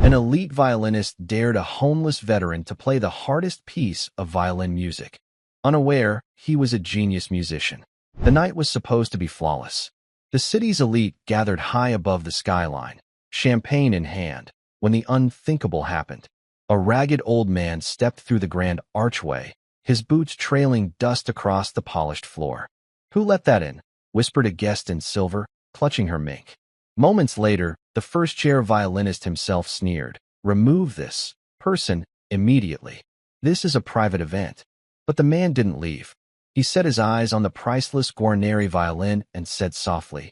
An elite violinist dared a homeless veteran to play the hardest piece of violin music. Unaware, he was a genius musician. The night was supposed to be flawless. The city's elite gathered high above the skyline, champagne in hand, when the unthinkable happened. A ragged old man stepped through the grand archway, his boots trailing dust across the polished floor. "Who let that in?" whispered a guest in silver, clutching her mink. Moments later, the first-chair violinist himself sneered, "Remove this person immediately. This is a private event." But the man didn't leave. He set his eyes on the priceless Guarneri violin and said softly,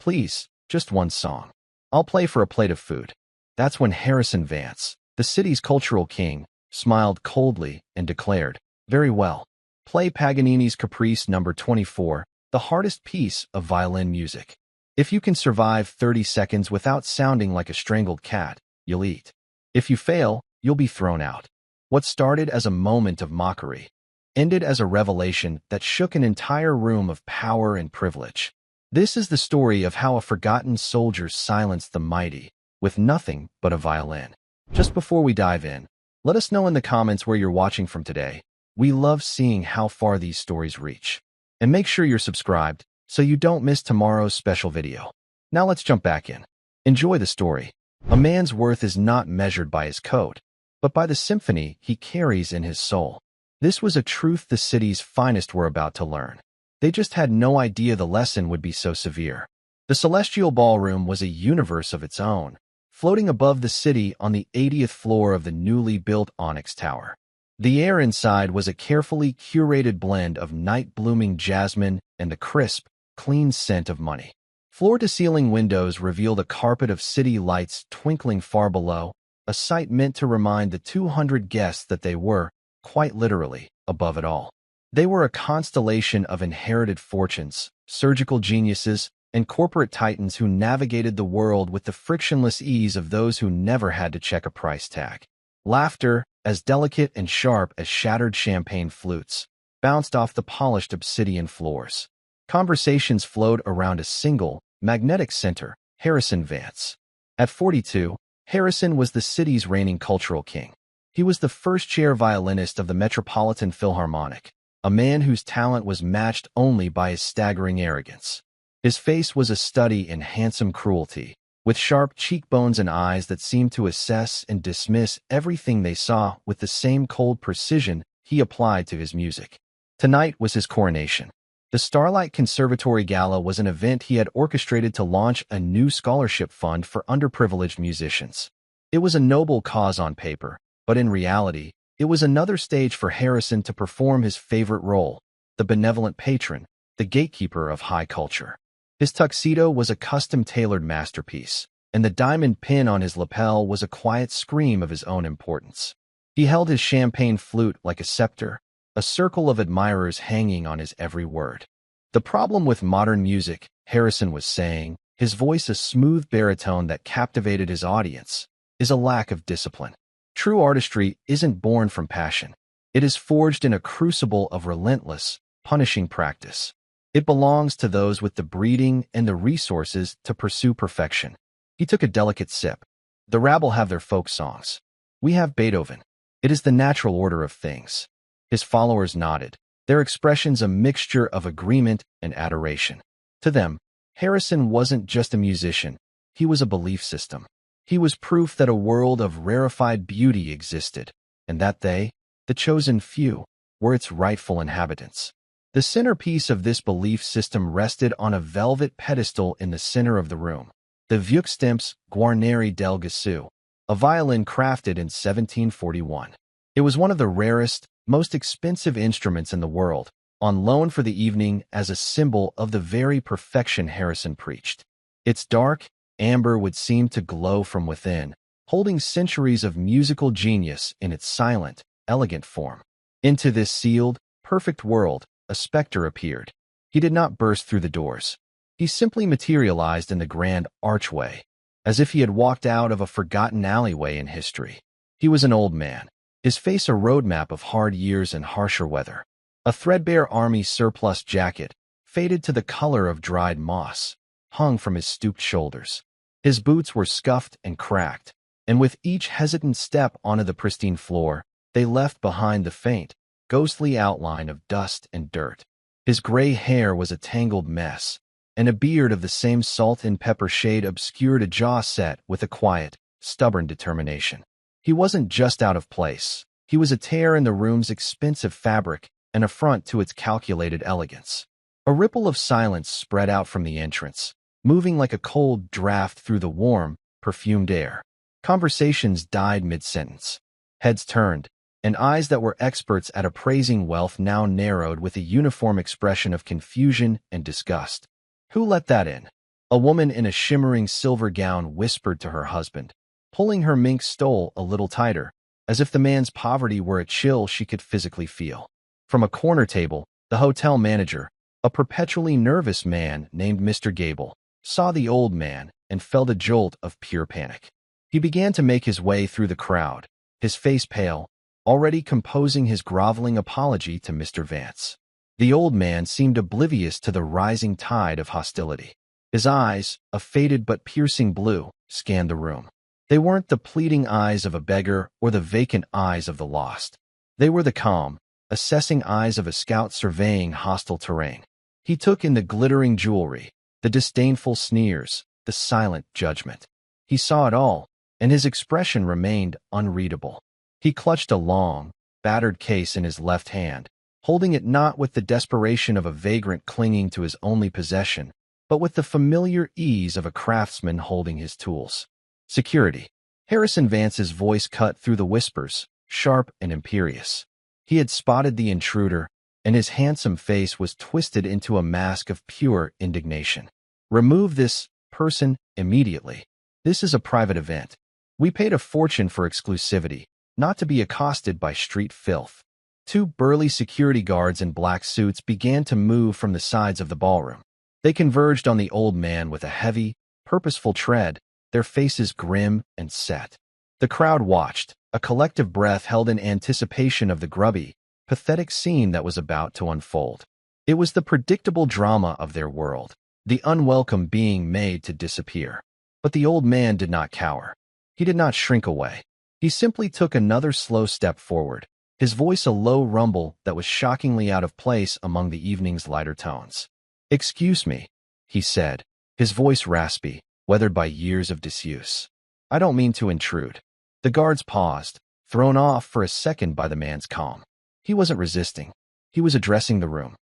"Please, just one song. I'll play for a plate of food." That's when Harrison Vance, the city's cultural king, smiled coldly and declared, "Very well. Play Paganini's Caprice No. 24, the hardest piece of violin music. If you can survive 30 seconds without sounding like a strangled cat, you'll eat. If you fail, you'll be thrown out." What started as a moment of mockery ended as a revelation that shook an entire room of power and privilege. This is the story of how a forgotten soldier silenced the mighty with nothing but a violin. Just before we dive in, let us know in the comments where you're watching from today. We love seeing how far these stories reach. And make sure you're subscribed so you don't miss tomorrow's special video. Now let's jump back in. Enjoy the story. A man's worth is not measured by his coat, but by the symphony he carries in his soul. This was a truth the city's finest were about to learn. They just had no idea the lesson would be so severe. The Celestial Ballroom was a universe of its own, floating above the city on the 80th floor of the newly built Onyx Tower. The air inside was a carefully curated blend of night-blooming jasmine and the crisp, clean scent of money. Floor-to-ceiling windows revealed a carpet of city lights twinkling far below, a sight meant to remind the 200 guests that they were, quite literally, above it all. They were a constellation of inherited fortunes, surgical geniuses, and corporate titans who navigated the world with the frictionless ease of those who never had to check a price tag. Laughter, as delicate and sharp as shattered champagne flutes, bounced off the polished obsidian floors. Conversations flowed around a single, magnetic center, Harrison Vance. At 42, Harrison was the city's reigning cultural king. He was the first-chair violinist of the Metropolitan Philharmonic, a man whose talent was matched only by his staggering arrogance. His face was a study in handsome cruelty, with sharp cheekbones and eyes that seemed to assess and dismiss everything they saw with the same cold precision he applied to his music. Tonight was his coronation. The Starlight Conservatory Gala was an event he had orchestrated to launch a new scholarship fund for underprivileged musicians. It was a noble cause on paper, but in reality, it was another stage for Harrison to perform his favorite role, the benevolent patron, the gatekeeper of high culture. His tuxedo was a custom-tailored masterpiece, and the diamond pin on his lapel was a quiet scream of his own importance. He held his champagne flute like a scepter, a circle of admirers hanging on his every word. "The problem with modern music," Harrison was saying, his voice a smooth baritone that captivated his audience, "is a lack of discipline. True artistry isn't born from passion. It is forged in a crucible of relentless, punishing practice. It belongs to those with the breeding and the resources to pursue perfection." He took a delicate sip. "The rabble have their folk songs. We have Beethoven. It is the natural order of things." His followers nodded, their expressions a mixture of agreement and adoration. To them, Harrison wasn't just a musician, he was a belief system. He was proof that a world of rarefied beauty existed, and that they, the chosen few, were its rightful inhabitants. The centerpiece of this belief system rested on a velvet pedestal in the center of the room, the Vieux-Temps Guarneri del Gassou, a violin crafted in 1741. It was one of the rarest, most expensive instruments in the world, on loan for the evening as a symbol of the very perfection Harrison preached. Its dark amber would seem to glow from within, holding centuries of musical genius in its silent, elegant form. Into this sealed, perfect world, a specter appeared. He did not burst through the doors. He simply materialized in the grand archway, as if he had walked out of a forgotten alleyway in history. He was an old man, his face a roadmap of hard years and harsher weather. A threadbare army surplus jacket, faded to the color of dried moss, hung from his stooped shoulders. His boots were scuffed and cracked, and with each hesitant step onto the pristine floor, they left behind the faint, ghostly outline of dust and dirt. His gray hair was a tangled mess, and a beard of the same salt and pepper shade obscured a jaw set with a quiet, stubborn determination. He wasn't just out of place. He was a tear in the room's expensive fabric, an affront to its calculated elegance. A ripple of silence spread out from the entrance, moving like a cold draft through the warm, perfumed air. Conversations died mid-sentence. Heads turned, and eyes that were experts at appraising wealth now narrowed with a uniform expression of confusion and disgust. Who let that in? A woman in a shimmering silver gown whispered to her husband, pulling her mink stole a little tighter, as if the man's poverty were a chill she could physically feel. From a corner table, the hotel manager, a perpetually nervous man named Mr. Gable, saw the old man and felt a jolt of pure panic. He began to make his way through the crowd, his face pale, already composing his groveling apology to Mr. Vance. The old man seemed oblivious to the rising tide of hostility. His eyes, a faded but piercing blue, scanned the room. They weren't the pleading eyes of a beggar or the vacant eyes of the lost. They were the calm, assessing eyes of a scout surveying hostile terrain. He took in the glittering jewelry, the disdainful sneers, the silent judgment. He saw it all, and his expression remained unreadable. He clutched a long, battered case in his left hand, holding it not with the desperation of a vagrant clinging to his only possession, but with the familiar ease of a craftsman holding his tools. Security. Harrison Vance's voice cut through the whispers, sharp and imperious. He had spotted the intruder, and his handsome face was twisted into a mask of pure indignation. Remove this person immediately. This is a private event. We paid a fortune for exclusivity, not to be accosted by street filth. Two burly security guards in black suits began to move from the sides of the ballroom. They converged on the old man with a heavy, purposeful tread, their faces grim and set. The crowd watched, a collective breath held in anticipation of the grubby, pathetic scene that was about to unfold. It was the predictable drama of their world, the unwelcome being made to disappear. But the old man did not cower. He did not shrink away. He simply took another slow step forward, his voice a low rumble that was shockingly out of place among the evening's lighter tones. "Excuse me," he said, his voice raspy, weathered by years of disuse. "I don't mean to intrude." The guards paused, thrown off for a second by the man's calm. He wasn't resisting. He was addressing the room.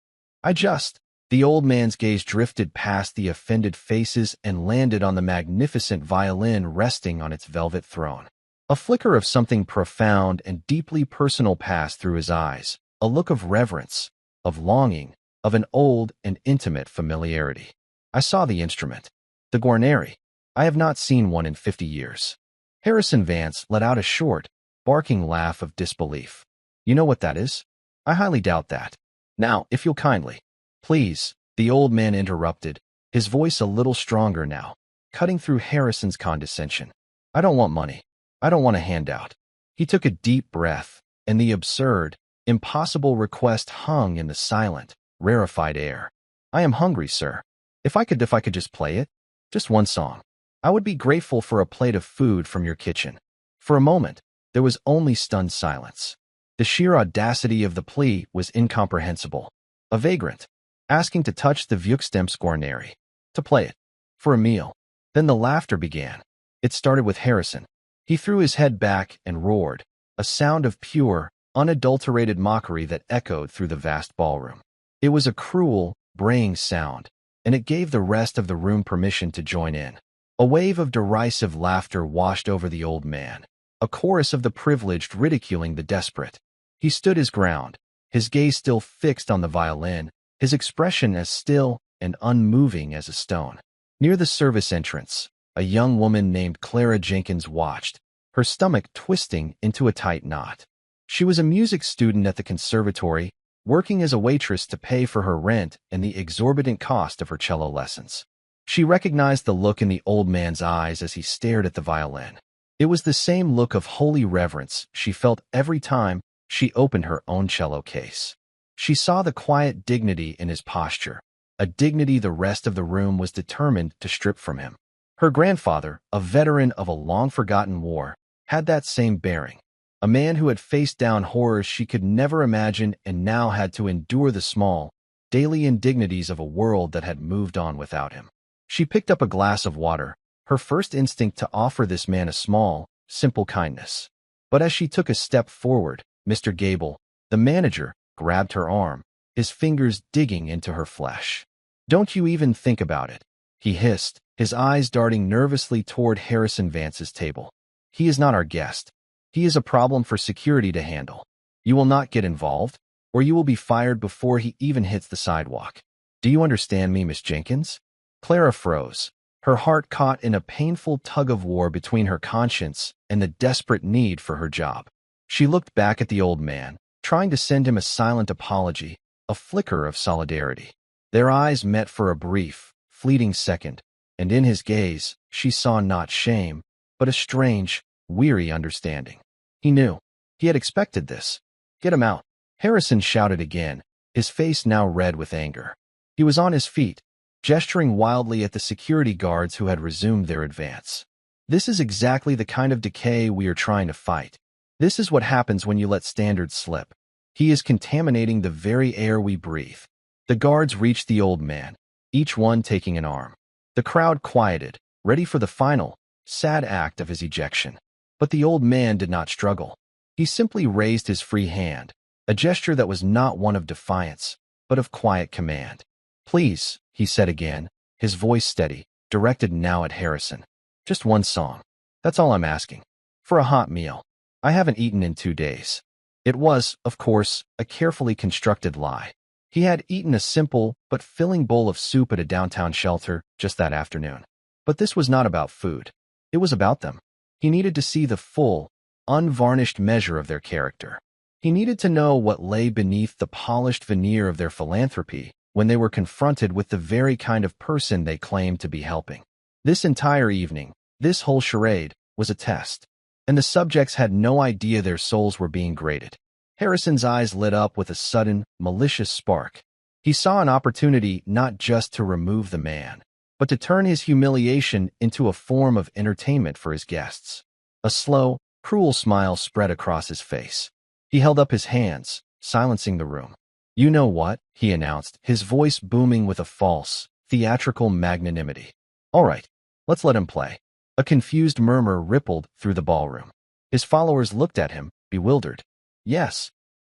The old man's gaze drifted past the offended faces and landed on the magnificent violin resting on its velvet throne. A flicker of something profound and deeply personal passed through his eyes, a look of reverence, of longing, of an old and intimate familiarity. I saw the instrument. The Guarneri. I have not seen one in 50 years. Harrison Vance let out a short, barking laugh of disbelief. "You know what that is? I highly doubt that. Now, if you'll kindly—" "Please," the old man interrupted, his voice a little stronger now, cutting through Harrison's condescension. "I don't want money. I don't want a handout." He took a deep breath, and the absurd, impossible request hung in the silent, rarefied air. "I am hungry, sir. If I could just play it, just one song. I would be grateful for a plate of food from your kitchen." For a moment, there was only stunned silence. The sheer audacity of the plea was incomprehensible. A vagrant, asking to touch the Vuxtemps Guarneri, to play it, for a meal. Then the laughter began. It started with Harrison. He threw his head back and roared, a sound of pure, unadulterated mockery that echoed through the vast ballroom. It was a cruel, braying sound, and it gave the rest of the room permission to join in. A wave of derisive laughter washed over the old man, a chorus of the privileged ridiculing the desperate. He stood his ground, his gaze still fixed on the violin, his expression as still and unmoving as a stone. Near the service entrance, a young woman named Clara Jenkins watched, her stomach twisting into a tight knot. She was a music student at the conservatory, working as a waitress to pay for her rent and the exorbitant cost of her cello lessons. She recognized the look in the old man's eyes as he stared at the violin. It was the same look of holy reverence she felt every time she opened her own cello case. She saw the quiet dignity in his posture, a dignity the rest of the room was determined to strip from him. Her grandfather, a veteran of a long-forgotten war, had that same bearing. A man who had faced down horrors she could never imagine and now had to endure the small, daily indignities of a world that had moved on without him. She picked up a glass of water, her first instinct to offer this man a small, simple kindness. But as she took a step forward, Mr. Gable, the manager, grabbed her arm, his fingers digging into her flesh. "Don't you even think about it," he hissed, his eyes darting nervously toward Harrison Vance's table. "He is not our guest. He is a problem for security to handle. You will not get involved, or you will be fired before he even hits the sidewalk. Do you understand me, Miss Jenkins?" Clara froze, her heart caught in a painful tug-of-war between her conscience and the desperate need for her job. She looked back at the old man, trying to send him a silent apology, a flicker of solidarity. Their eyes met for a brief, fleeting second, and in his gaze, she saw not shame, but a strange, weary understanding. He knew. He had expected this. "Get him out," Harrison shouted again, his face now red with anger. He was on his feet, gesturing wildly at the security guards who had resumed their advance. "This is exactly the kind of decay we are trying to fight. This is what happens when you let standards slip. He is contaminating the very air we breathe." The guards reached the old man, each one taking an arm. The crowd quieted, ready for the final, sad act of his ejection. But the old man did not struggle. He simply raised his free hand, a gesture that was not one of defiance, but of quiet command. "Please," he said again, his voice steady, directed now at Harrison. "Just one song. That's all I'm asking. For a hot meal. I haven't eaten in 2 days." It was, of course, a carefully constructed lie. He had eaten a simple but filling bowl of soup at a downtown shelter just that afternoon. But this was not about food. It was about them. He needed to see the full, unvarnished measure of their character. He needed to know what lay beneath the polished veneer of their philanthropy when they were confronted with the very kind of person they claimed to be helping. This entire evening, this whole charade, was a test, and the subjects had no idea their souls were being graded. Harrison's eyes lit up with a sudden, malicious spark. He saw an opportunity not just to remove the man, but to turn his humiliation into a form of entertainment for his guests. A slow, cruel smile spread across his face. He held up his hands, silencing the room. "You know what?" he announced, his voice booming with a false, theatrical magnanimity. "All right, let's let him play." A confused murmur rippled through the ballroom. His followers looked at him, bewildered. "Yes,"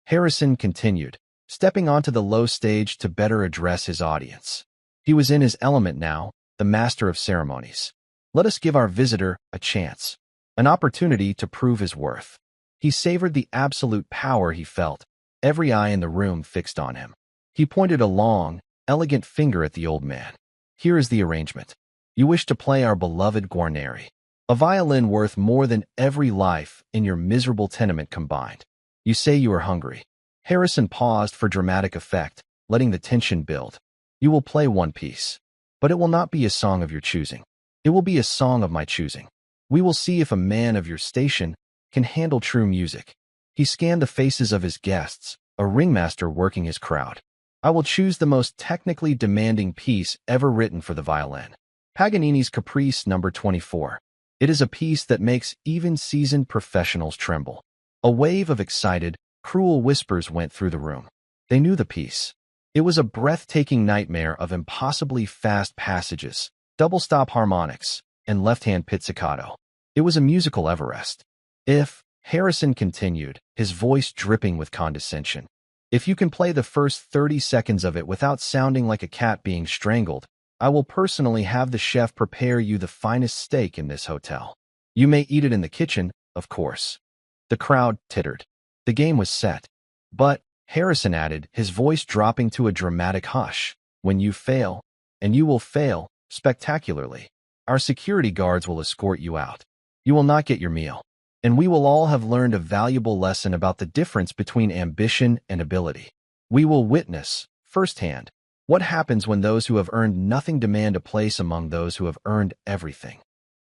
Harrison continued, stepping onto the low stage to better address his audience. He was in his element now, the master of ceremonies. "Let us give our visitor a chance, an opportunity to prove his worth." He savored the absolute power he felt, every eye in the room fixed on him. He pointed a long, elegant finger at the old man. "Here is the arrangement. You wish to play our beloved Guarneri, a violin worth more than every life in your miserable tenement combined. You say you are hungry." Harrison paused for dramatic effect, letting the tension build. "You will play one piece, but it will not be a song of your choosing. It will be a song of my choosing. We will see if a man of your station can handle true music." He scanned the faces of his guests, a ringmaster working his crowd. "I will choose the most technically demanding piece ever written for the violin. Paganini's Caprice No. 24. It is a piece that makes even seasoned professionals tremble." A wave of excited, cruel whispers went through the room. They knew the piece. It was a breathtaking nightmare of impossibly fast passages, double-stop harmonics, and left-hand pizzicato. It was a musical Everest. "If," Harrison continued, his voice dripping with condescension, "if you can play the first 30 seconds of it without sounding like a cat being strangled, I will personally have the chef prepare you the finest steak in this hotel. You may eat it in the kitchen, of course." The crowd tittered. The game was set. "But," Harrison added, his voice dropping to a dramatic hush, "when you fail, and you will fail, spectacularly, our security guards will escort you out. You will not get your meal. And we will all have learned a valuable lesson about the difference between ambition and ability. We will witness, firsthand, what happens when those who have earned nothing demand a place among those who have earned everything."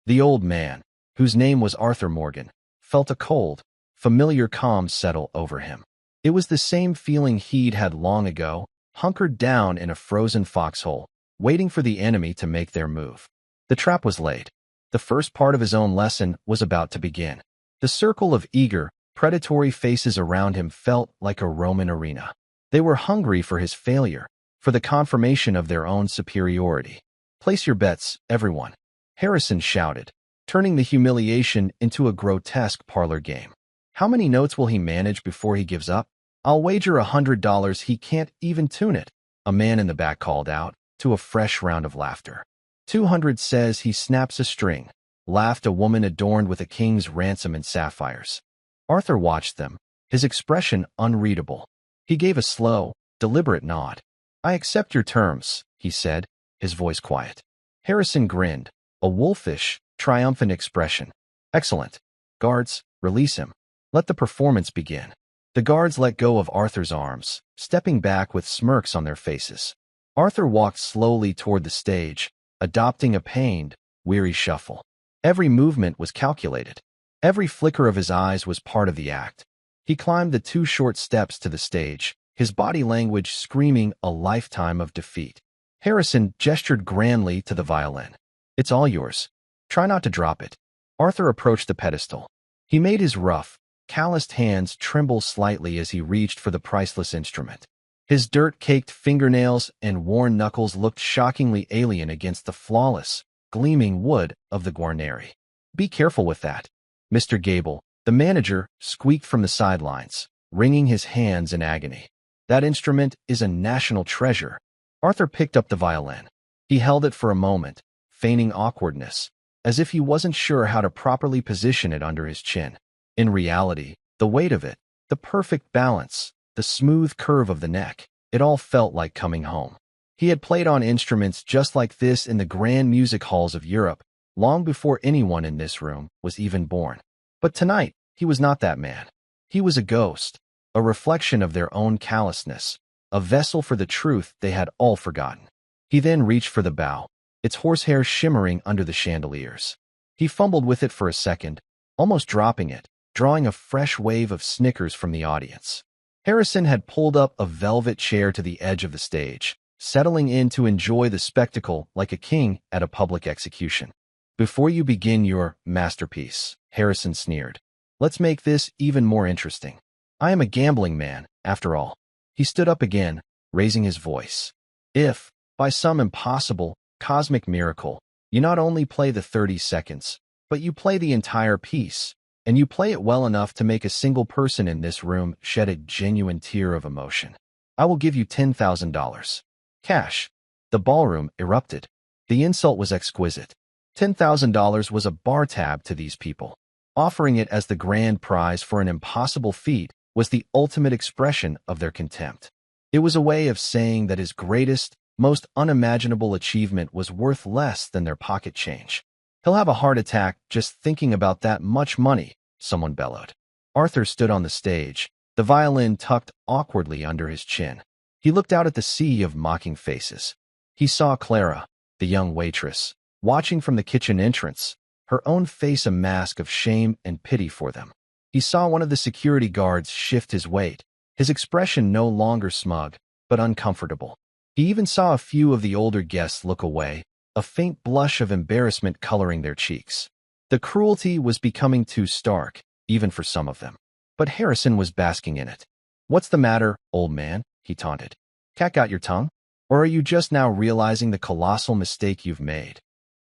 The old man, whose name was Arthur Morgan, felt a cold, familiar calm settle over him. It was the same feeling he'd had long ago, hunkered down in a frozen foxhole, waiting for the enemy to make their move. The trap was laid. The first part of his own lesson was about to begin. The circle of eager, predatory faces around him felt like a Roman arena. They were hungry for his failure, for the confirmation of their own superiority. "Place your bets, everyone," Harrison shouted, turning the humiliation into a grotesque parlor game. "How many notes will he manage before he gives up? I'll wager $100 he can't even tune it," a man in the back called out, to a fresh round of laughter. 200 says he snaps a string, laughed a woman adorned with a king's ransom and sapphires. Arthur watched them, his expression unreadable. He gave a slow, deliberate nod. "I accept your terms," he said, his voice quiet. Harrison grinned, a wolfish, triumphant expression. "Excellent. Guards, release him. Let the performance begin." The guards let go of Arthur's arms, stepping back with smirks on their faces. Arthur walked slowly toward the stage, adopting a pained, weary shuffle. Every movement was calculated. Every flicker of his eyes was part of the act. He climbed the 2 short steps to the stage, his body language screaming a lifetime of defeat. Harrison gestured grandly to the violin. "It's all yours. Try not to drop it." Arthur approached the pedestal. He made his rough, calloused hands tremble slightly as he reached for the priceless instrument. His dirt-caked fingernails and worn knuckles looked shockingly alien against the flawless, gleaming wood of the Guarneri. "Be careful with that," Mr. Gable, the manager, squeaked from the sidelines, wringing his hands in agony. "That instrument is a national treasure." Arthur picked up the violin. He held it for a moment, feigning awkwardness, as if he wasn't sure how to properly position it under his chin. In reality, the weight of it, the perfect balance, the smooth curve of the neck, it all felt like coming home. He had played on instruments just like this in the grand music halls of Europe, long before anyone in this room was even born. But tonight, he was not that man. He was a ghost, a reflection of their own callousness, a vessel for the truth they had all forgotten. He then reached for the bow, its horsehair shimmering under the chandeliers. He fumbled with it for a second, almost dropping it, drawing a fresh wave of snickers from the audience. Harrison had pulled up a velvet chair to the edge of the stage, settling in to enjoy the spectacle like a king at a public execution. "Before you begin your masterpiece," Harrison sneered, "let's make this even more interesting. I am a gambling man, after all." He stood up again, raising his voice. "If, by some impossible, cosmic miracle, you not only play the 30 seconds, but you play the entire piece, and you play it well enough to make a single person in this room shed a genuine tear of emotion, I will give you $10,000. Cash." The ballroom erupted. The insult was exquisite. $10,000 was a bar tab to these people. Offering it as the grand prize for an impossible feat was the ultimate expression of their contempt. It was a way of saying that his greatest, most unimaginable achievement was worth less than their pocket change. "He'll have a heart attack just thinking about that much money," someone bellowed. Arthur stood on the stage, the violin tucked awkwardly under his chin. He looked out at the sea of mocking faces. He saw Clara, the young waitress, watching from the kitchen entrance, her own face a mask of shame and pity for them. He saw one of the security guards shift his weight, his expression no longer smug, but uncomfortable. He even saw a few of the older guests look away, a faint blush of embarrassment coloring their cheeks. The cruelty was becoming too stark, even for some of them. But Harrison was basking in it. "What's the matter, old man?" he taunted. "Cat got your tongue? Or are you just now realizing the colossal mistake you've made?"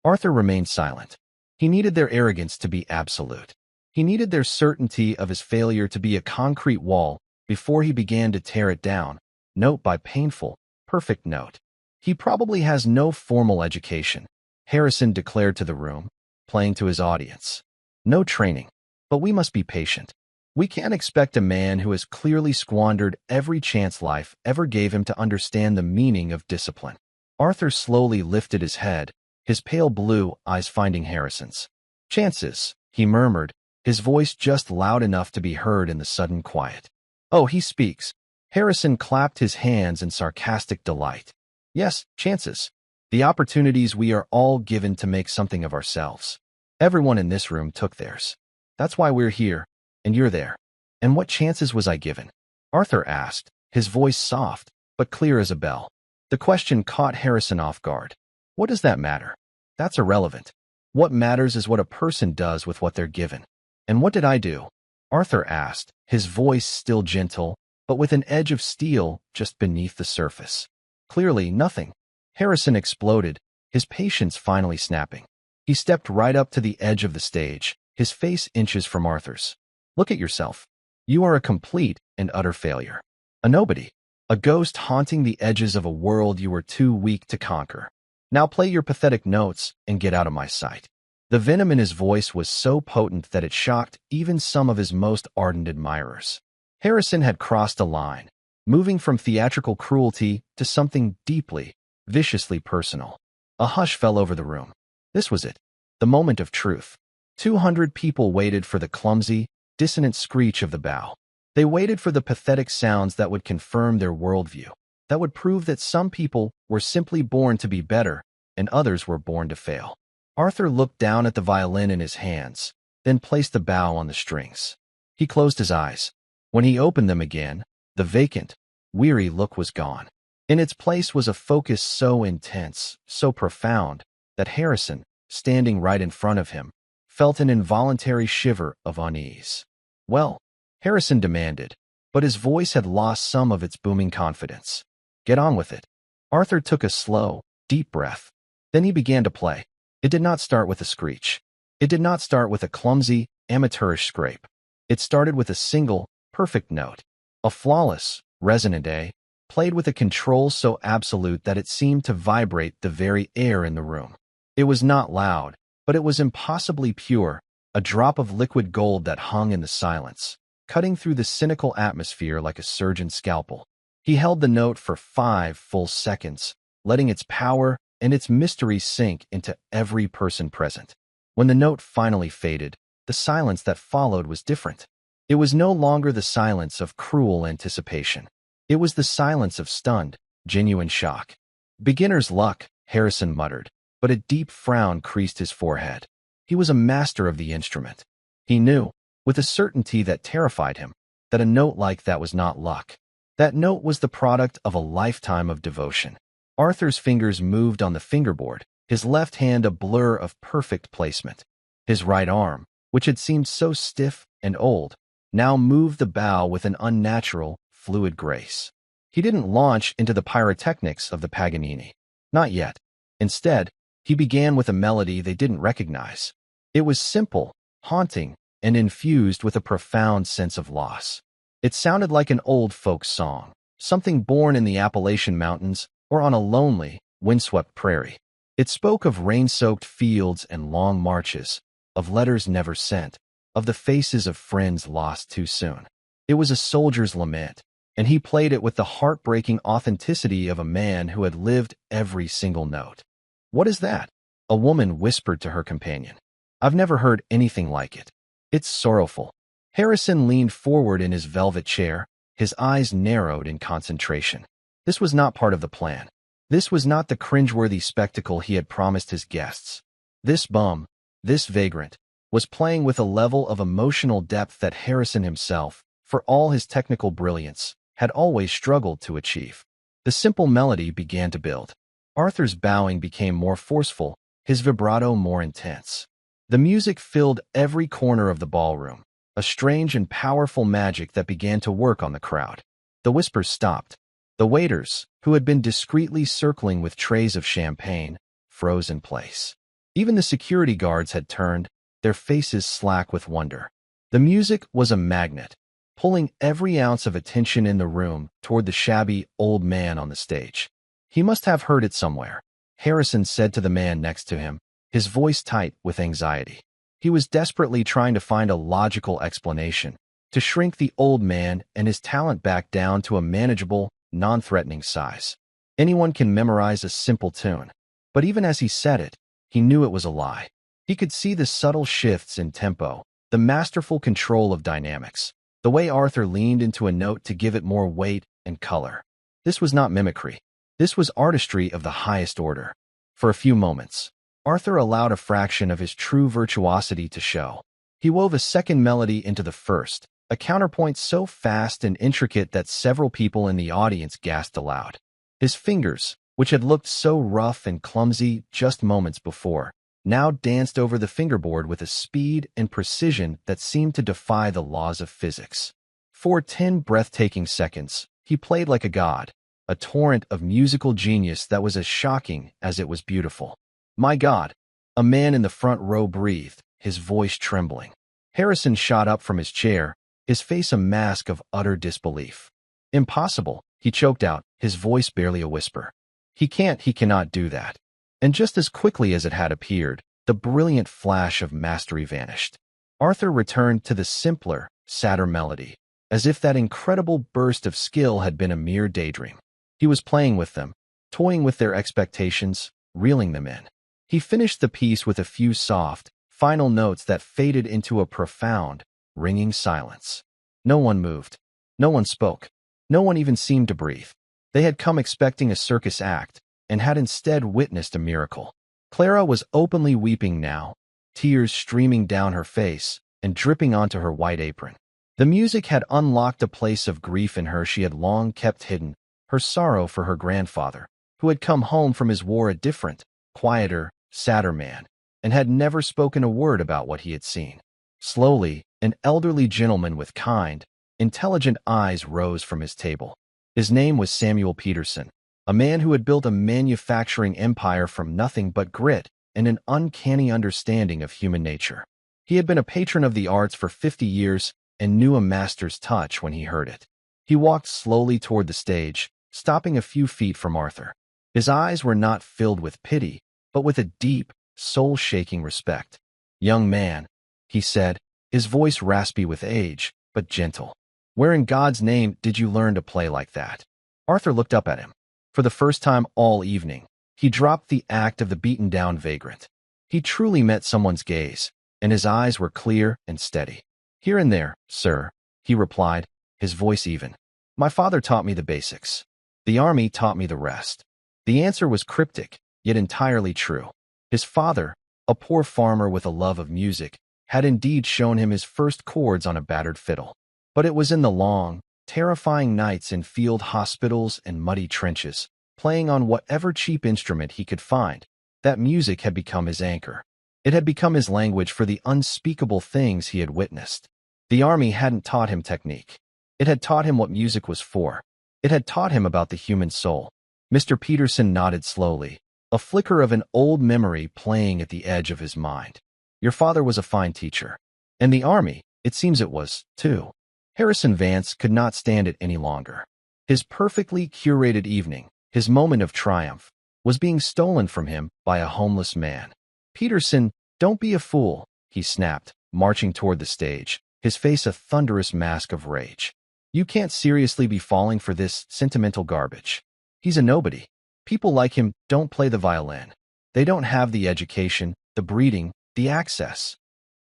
Arthur remained silent. He needed their arrogance to be absolute. He needed their certainty of his failure to be a concrete wall before he began to tear it down, note by painful, perfect note. "He probably has no formal education," Harrison declared to the room, playing to his audience. "No training. But we must be patient. We can't expect a man who has clearly squandered every chance life ever gave him to understand the meaning of discipline." Arthur slowly lifted his head, his pale blue eyes finding Harrison's. "Chances," he murmured, his voice just loud enough to be heard in the sudden quiet. "Oh, he speaks." Harrison clapped his hands in sarcastic delight. "Yes, chances. The opportunities we are all given to make something of ourselves. Everyone in this room took theirs. That's why we're here, and you're there." "And what chances was I given?" Arthur asked, his voice soft, but clear as a bell. The question caught Harrison off guard. "What does that matter?" That's irrelevant. What matters is what a person does with what they're given. And what did I do? Arthur asked, his voice still gentle, but with an edge of steel just beneath the surface. Clearly, nothing. Harrison exploded, his patience finally snapping. He stepped right up to the edge of the stage, his face inches from Arthur's. Look at yourself. You are a complete and utter failure. A nobody. A ghost haunting the edges of a world you were too weak to conquer. Now play your pathetic notes and get out of my sight. The venom in his voice was so potent that it shocked even some of his most ardent admirers. Harrison had crossed a line, moving from theatrical cruelty to something deeply, viciously personal. A hush fell over the room. This was it, the moment of truth. 200 people waited for the clumsy, dissonant screech of the bow. They waited for the pathetic sounds that would confirm their worldview, that would prove that some people were simply born to be better and others were born to fail. Arthur looked down at the violin in his hands, then placed the bow on the strings. He closed his eyes. When he opened them again, the vacant, weary look was gone. In its place was a focus so intense, so profound, that Harrison, standing right in front of him, felt an involuntary shiver of unease. Well, Harrison demanded, but his voice had lost some of its booming confidence. Get on with it. Arthur took a slow, deep breath. Then he began to play. It did not start with a screech. It did not start with a clumsy, amateurish scrape. It started with a single, perfect note. A flawless, resonant A, played with a control so absolute that it seemed to vibrate the very air in the room. It was not loud, but it was impossibly pure, a drop of liquid gold that hung in the silence, cutting through the cynical atmosphere like a surgeon's scalpel. He held the note for 5 full seconds, letting its power and its mystery sink into every person present. When the note finally faded, the silence that followed was different. It was no longer the silence of cruel anticipation. It was the silence of stunned, genuine shock. Beginner's luck, Harrison muttered, but a deep frown creased his forehead. He was a master of the instrument. He knew, with a certainty that terrified him, that a note like that was not luck. That note was the product of a lifetime of devotion. Arthur's fingers moved on the fingerboard, his left hand a blur of perfect placement. His right arm, which had seemed so stiff and old, now moved the bow with an unnatural, fluid grace. He didn't launch into the pyrotechnics of the Paganini. Not yet. Instead, he began with a melody they didn't recognize. It was simple, haunting, and infused with a profound sense of loss. It sounded like an old folk song, something born in the Appalachian Mountains or on a lonely, windswept prairie. It spoke of rain-soaked fields and long marches, of letters never sent, of the faces of friends lost too soon. It was a soldier's lament, and he played it with the heartbreaking authenticity of a man who had lived every single note. What is that? A woman whispered to her companion. I've never heard anything like it. It's sorrowful. Harrison leaned forward in his velvet chair, his eyes narrowed in concentration. This was not part of the plan. This was not the cringeworthy spectacle he had promised his guests. This bum, this vagrant, was playing with a level of emotional depth that Harrison himself, for all his technical brilliance, had always struggled to achieve. The simple melody began to build. Arthur's bowing became more forceful, his vibrato more intense. The music filled every corner of the ballroom, a strange and powerful magic that began to work on the crowd. The whispers stopped. The waiters, who had been discreetly circling with trays of champagne, froze in place. Even the security guards had turned, their faces slack with wonder. The music was a magnet, pulling every ounce of attention in the room toward the shabby old man on the stage. He must have heard it somewhere, Harrison said to the man next to him, his voice tight with anxiety. He was desperately trying to find a logical explanation, to shrink the old man and his talent back down to a manageable, non-threatening size. Anyone can memorize a simple tune, but even as he said it, he knew it was a lie. He could see the subtle shifts in tempo, the masterful control of dynamics, the way Arthur leaned into a note to give it more weight and color. This was not mimicry. This was artistry of the highest order. For a few moments, Arthur allowed a fraction of his true virtuosity to show. He wove a second melody into the first, a counterpoint so fast and intricate that several people in the audience gasped aloud. His fingers, which had looked so rough and clumsy just moments before, now danced over the fingerboard with a speed and precision that seemed to defy the laws of physics. For 10 breathtaking seconds, he played like a god, a torrent of musical genius that was as shocking as it was beautiful. "My God," a man in the front row breathed, his voice trembling. Harrison shot up from his chair, his face a mask of utter disbelief. "Impossible," he choked out, his voice barely a whisper. He cannot do that." And just as quickly as it had appeared, the brilliant flash of mastery vanished. Arthur returned to the simpler, sadder melody, as if that incredible burst of skill had been a mere daydream. He was playing with them, toying with their expectations, reeling them in. He finished the piece with a few soft, final notes that faded into a profound, ringing silence. No one moved. No one spoke. No one even seemed to breathe. They had come expecting a circus act, and had instead witnessed a miracle. Clara was openly weeping now, tears streaming down her face and dripping onto her white apron. The music had unlocked a place of grief in her she had long kept hidden, her sorrow for her grandfather, who had come home from his war a different, quieter, sadder man, and had never spoken a word about what he had seen. Slowly, an elderly gentleman with kind, intelligent eyes rose from his table. His name was Samuel Peterson, a man who had built a manufacturing empire from nothing but grit and an uncanny understanding of human nature. He had been a patron of the arts for 50 years and knew a master's touch when he heard it. He walked slowly toward the stage, stopping a few feet from Arthur. His eyes were not filled with pity, but with a deep, soul-shaking respect. "Young man," he said, his voice raspy with age, but gentle. "Where in God's name did you learn to play like that?" Arthur looked up at him. For the first time all evening, he dropped the act of the beaten-down vagrant. He truly met someone's gaze, and his eyes were clear and steady. "Here and there, sir," he replied, his voice even. "My father taught me the basics. The army taught me the rest." The answer was cryptic, yet entirely true. His father, a poor farmer with a love of music, had indeed shown him his first chords on a battered fiddle. But it was in the long, terrifying nights in field hospitals and muddy trenches, playing on whatever cheap instrument he could find, that music had become his anchor. It had become his language for the unspeakable things he had witnessed. The army hadn't taught him technique. It had taught him what music was for. It had taught him about the human soul. Mr. Peterson nodded slowly, a flicker of an old memory playing at the edge of his mind. "Your father was a fine teacher. And the army, it seems it was, too." Harrison Vance could not stand it any longer. His perfectly curated evening, his moment of triumph, was being stolen from him by a homeless man. "Peterson, don't be a fool," he snapped, marching toward the stage, his face a thunderous mask of rage. "You can't seriously be falling for this sentimental garbage. He's a nobody. People like him don't play the violin. They don't have the education, the breeding, the access."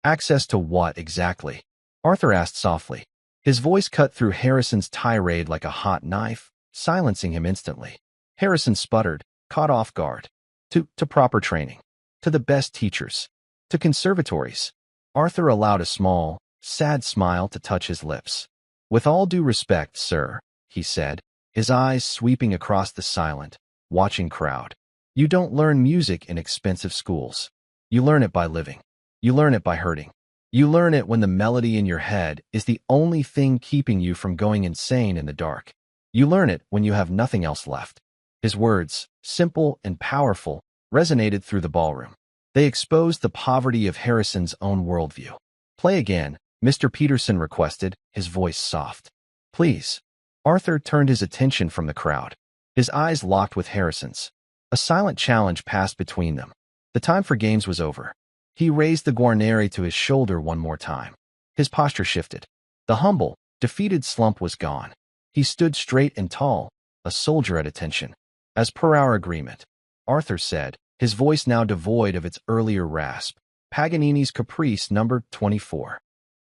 "Access to what exactly?" Arthur asked softly. His voice cut through Harrison's tirade like a hot knife, silencing him instantly. Harrison sputtered, caught off guard. To proper training. To the best teachers. To conservatories." Arthur allowed a small, sad smile to touch his lips. "With all due respect, sir," he said, his eyes sweeping across the silent, watching crowd. "You don't learn music in expensive schools. You learn it by living. You learn it by hurting. You learn it when the melody in your head is the only thing keeping you from going insane in the dark. You learn it when you have nothing else left." His words, simple and powerful, resonated through the ballroom. They exposed the poverty of Harrison's own worldview. "Play again," Mr. Peterson requested, his voice soft. "Please." Arthur turned his attention from the crowd. His eyes locked with Harrison's. A silent challenge passed between them. The time for games was over. He raised the guarneri to his shoulder one more time. His posture shifted. The humble, defeated slump was gone. He stood straight and tall, a soldier at attention. "As per our agreement," Arthur said, his voice now devoid of its earlier rasp, "Paganini's Caprice No. 24.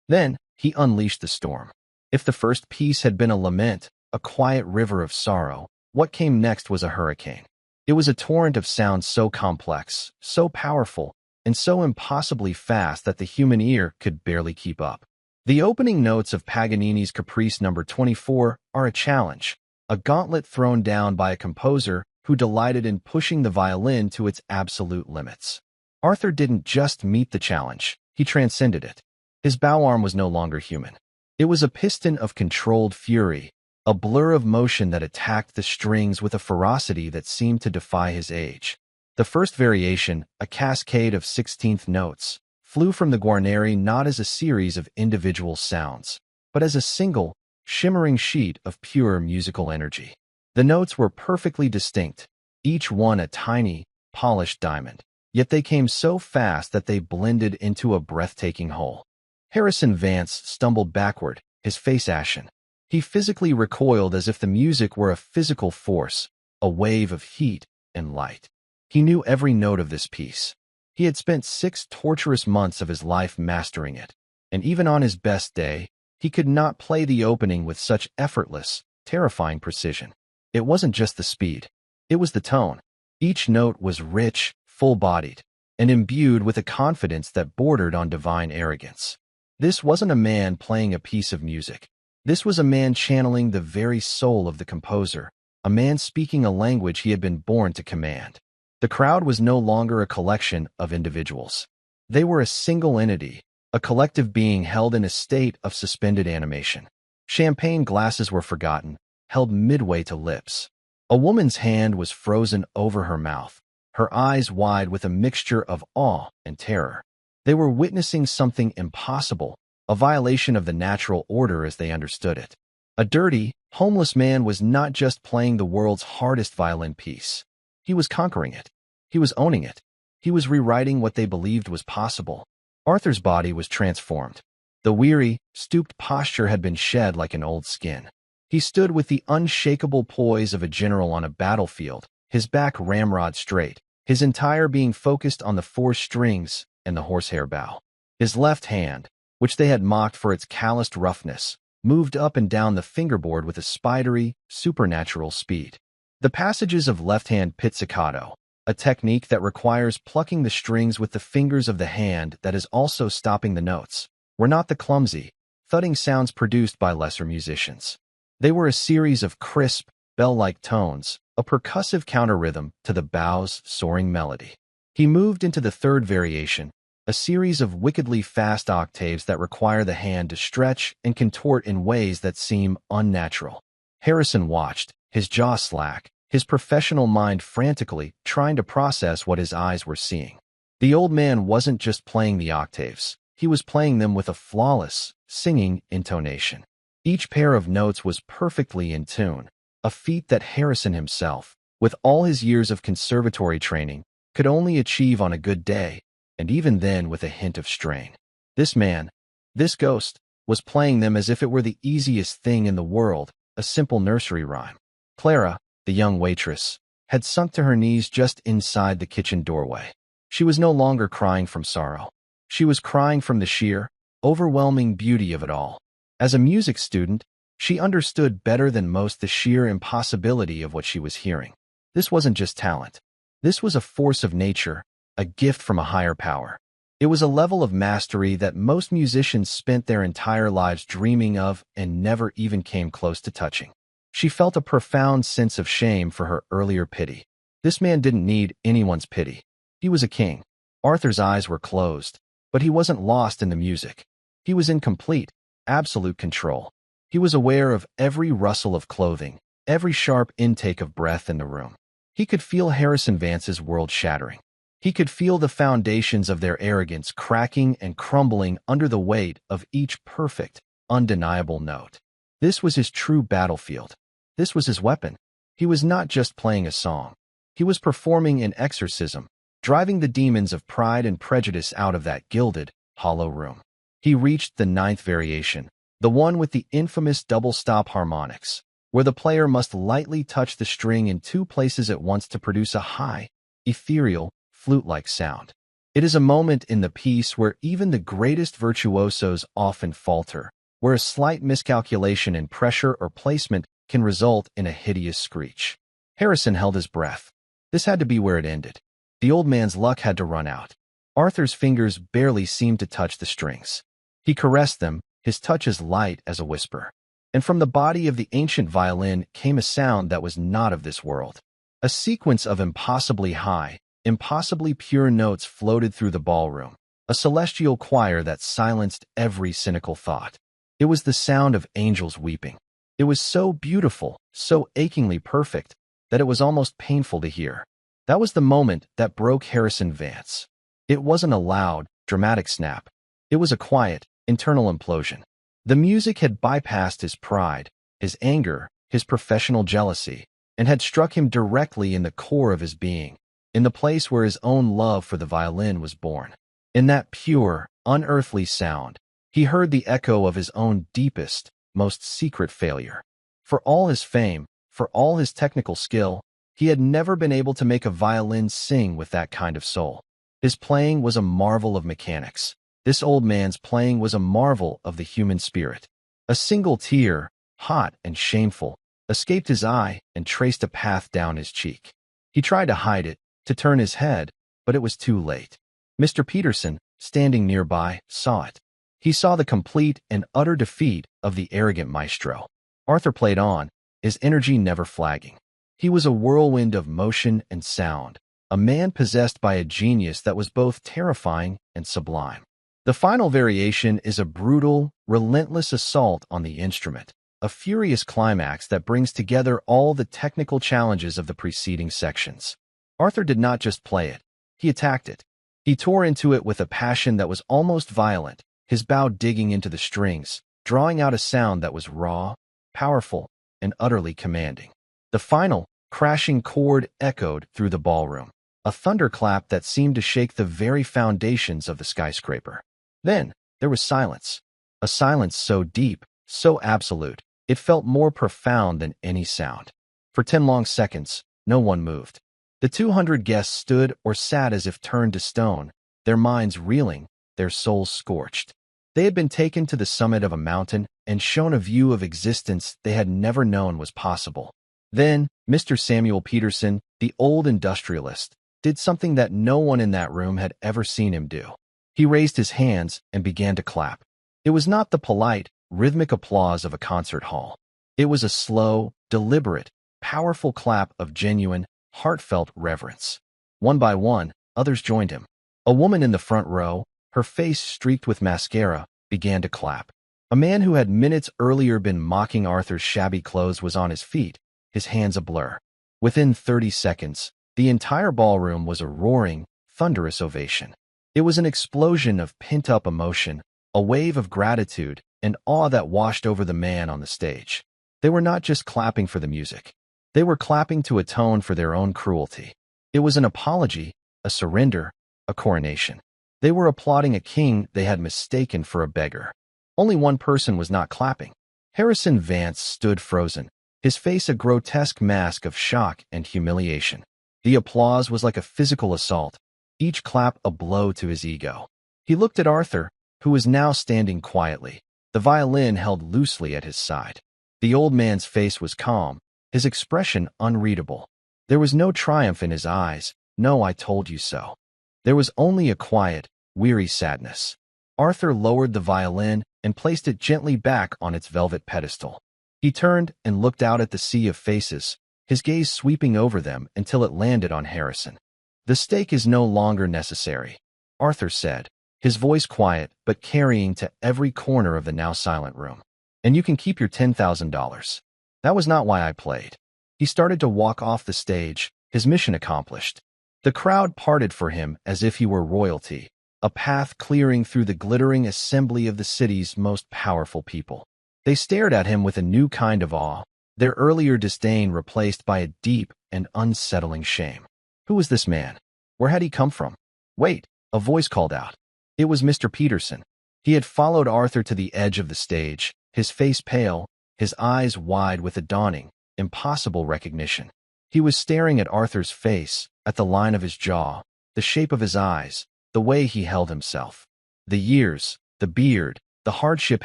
Then, he unleashed the storm. If the first piece had been a lament, a quiet river of sorrow, what came next was a hurricane. It was a torrent of sounds so complex, so powerful, and so impossibly fast that the human ear could barely keep up. The opening notes of Paganini's Caprice No. 24 are a challenge, a gauntlet thrown down by a composer who delighted in pushing the violin to its absolute limits. Arthur didn't just meet the challenge, he transcended it. His bow arm was no longer human. It was a piston of controlled fury, a blur of motion that attacked the strings with a ferocity that seemed to defy his age. The first variation, a cascade of 16th notes, flew from the guarneri not as a series of individual sounds, but as a single, shimmering sheet of pure musical energy. The notes were perfectly distinct, each one a tiny, polished diamond, yet they came so fast that they blended into a breathtaking whole. Harrison Vance stumbled backward, his face ashen. He physically recoiled as if the music were a physical force, a wave of heat and light. He knew every note of this piece. He had spent 6 torturous months of his life mastering it, and even on his best day, he could not play the opening with such effortless, terrifying precision. It wasn't just the speed. It was the tone. Each note was rich, full-bodied, and imbued with a confidence that bordered on divine arrogance. This wasn't a man playing a piece of music. This was a man channeling the very soul of the composer, a man speaking a language he had been born to command. The crowd was no longer a collection of individuals. They were a single entity, a collective being held in a state of suspended animation. Champagne glasses were forgotten, held midway to lips. A woman's hand was frozen over her mouth, her eyes wide with a mixture of awe and terror. They were witnessing something impossible, a violation of the natural order as they understood it. A dirty, homeless man was not just playing the world's hardest violin piece. He was conquering it. He was owning it. He was rewriting what they believed was possible. Arthur's body was transformed. The weary, stooped posture had been shed like an old skin. He stood with the unshakable poise of a general on a battlefield, his back ramrod straight, his entire being focused on the 4 strings and the horsehair bow. His left hand, which they had mocked for its calloused roughness, moved up and down the fingerboard with a spidery, supernatural speed. The passages of left-hand pizzicato, a technique that requires plucking the strings with the fingers of the hand that is also stopping the notes, were not the clumsy, thudding sounds produced by lesser musicians. They were a series of crisp, bell-like tones, a percussive counter-rhythm to the bow's soaring melody. He moved into the third variation, a series of wickedly fast octaves that require the hand to stretch and contort in ways that seem unnatural. Harrison watched, his jaw slack, his professional mind frantically trying to process what his eyes were seeing. The old man wasn't just playing the octaves. He was playing them with a flawless, singing intonation. Each pair of notes was perfectly in tune, a feat that Harrison himself, with all his years of conservatory training, could only achieve on a good day, and even then with a hint of strain. This man, this ghost, was playing them as if it were the easiest thing in the world, a simple nursery rhyme. Clara, the young waitress, had sunk to her knees just inside the kitchen doorway. She was no longer crying from sorrow. She was crying from the sheer, overwhelming beauty of it all. As a music student, she understood better than most the sheer impossibility of what she was hearing. This wasn't just talent. This was a force of nature, a gift from a higher power. It was a level of mastery that most musicians spent their entire lives dreaming of and never even came close to touching. She felt a profound sense of shame for her earlier pity. This man didn't need anyone's pity. He was a king. Arthur's eyes were closed, but he wasn't lost in the music. He was in complete, absolute control. He was aware of every rustle of clothing, every sharp intake of breath in the room. He could feel Harrison Vance's world shattering. He could feel the foundations of their arrogance cracking and crumbling under the weight of each perfect, undeniable note. This was his true battlefield. This was his weapon. He was not just playing a song. He was performing an exorcism, driving the demons of pride and prejudice out of that gilded, hollow room. He reached the 9th variation, the one with the infamous double-stop harmonics, where the player must lightly touch the string in 2 places at once to produce a high, ethereal, flute-like sound. It is a moment in the piece where even the greatest virtuosos often falter, where a slight miscalculation in pressure or placement can result in a hideous screech. Harrison held his breath. This had to be where it ended. The old man's luck had to run out. Arthur's fingers barely seemed to touch the strings. He caressed them, his touch as light as a whisper. And from the body of the ancient violin came a sound that was not of this world. A sequence of impossibly high, impossibly pure notes floated through the ballroom, a celestial choir that silenced every cynical thought. It was the sound of angels weeping. It was so beautiful, so achingly perfect, that it was almost painful to hear. That was the moment that broke Harrison Vance. It wasn't a loud, dramatic snap. It was a quiet, internal implosion. The music had bypassed his pride, his anger, his professional jealousy, and had struck him directly in the core of his being, in the place where his own love for the violin was born. In that pure, unearthly sound, he heard the echo of his own deepest, most secret failure. For all his fame, for all his technical skill, he had never been able to make a violin sing with that kind of soul. His playing was a marvel of mechanics. This old man's playing was a marvel of the human spirit. A single tear, hot and shameful, escaped his eye and traced a path down his cheek. He tried to hide it, to turn his head, but it was too late. Mr. Peterson, standing nearby, saw it. He saw the complete and utter defeat of the arrogant maestro. Arthur played on, his energy never flagging. He was a whirlwind of motion and sound, a man possessed by a genius that was both terrifying and sublime. The final variation is a brutal, relentless assault on the instrument, a furious climax that brings together all the technical challenges of the preceding sections. Arthur did not just play it, he attacked it. He tore into it with a passion that was almost violent, his bow digging into the strings, drawing out a sound that was raw, powerful, and utterly commanding. The final, crashing chord echoed through the ballroom, a thunderclap that seemed to shake the very foundations of the skyscraper. Then, there was silence. A silence so deep, so absolute, it felt more profound than any sound. For 10 long seconds, no one moved. The 200 guests stood or sat as if turned to stone, their minds reeling, their souls scorched. They had been taken to the summit of a mountain and shown a view of existence they had never known was possible. Then, Mr. Samuel Peterson, the old industrialist, did something that no one in that room had ever seen him do. He raised his hands and began to clap. It was not the polite, rhythmic applause of a concert hall. It was a slow, deliberate, powerful clap of genuine, heartfelt reverence. One by one, others joined him. A woman in the front row, her face streaked with mascara, began to clap. A man who had minutes earlier been mocking Arthur's shabby clothes was on his feet, his hands a blur. Within 30 seconds, the entire ballroom was a roaring, thunderous ovation. It was an explosion of pent-up emotion, a wave of gratitude and awe that washed over the man on the stage. They were not just clapping for the music. They were clapping to atone for their own cruelty. It was an apology, a surrender, a coronation. They were applauding a king they had mistaken for a beggar. Only one person was not clapping. Harrison Vance stood frozen, his face a grotesque mask of shock and humiliation. The applause was like a physical assault, each clap a blow to his ego. He looked at Arthur, who was now standing quietly, the violin held loosely at his side. The old man's face was calm, his expression unreadable. There was no triumph in his eyes, no "I told you so." There was only a quiet, weary sadness. Arthur lowered the violin and placed it gently back on its velvet pedestal. He turned and looked out at the sea of faces, his gaze sweeping over them until it landed on Harrison. "The stake is no longer necessary," Arthur said, his voice quiet but carrying to every corner of the now silent room. "And you can keep your $10,000. That was not why I played." He started to walk off the stage, his mission accomplished. The crowd parted for him as if he were royalty, a path clearing through the glittering assembly of the city's most powerful people. They stared at him with a new kind of awe, their earlier disdain replaced by a deep and unsettling shame. Who was this man? Where had he come from? "Wait," a voice called out. It was Mr. Peterson. He had followed Arthur to the edge of the stage, his face pale, his eyes wide with a dawning, impossible recognition. He was staring at Arthur's face, at the line of his jaw, the shape of his eyes, the way he held himself. The years, the beard, the hardship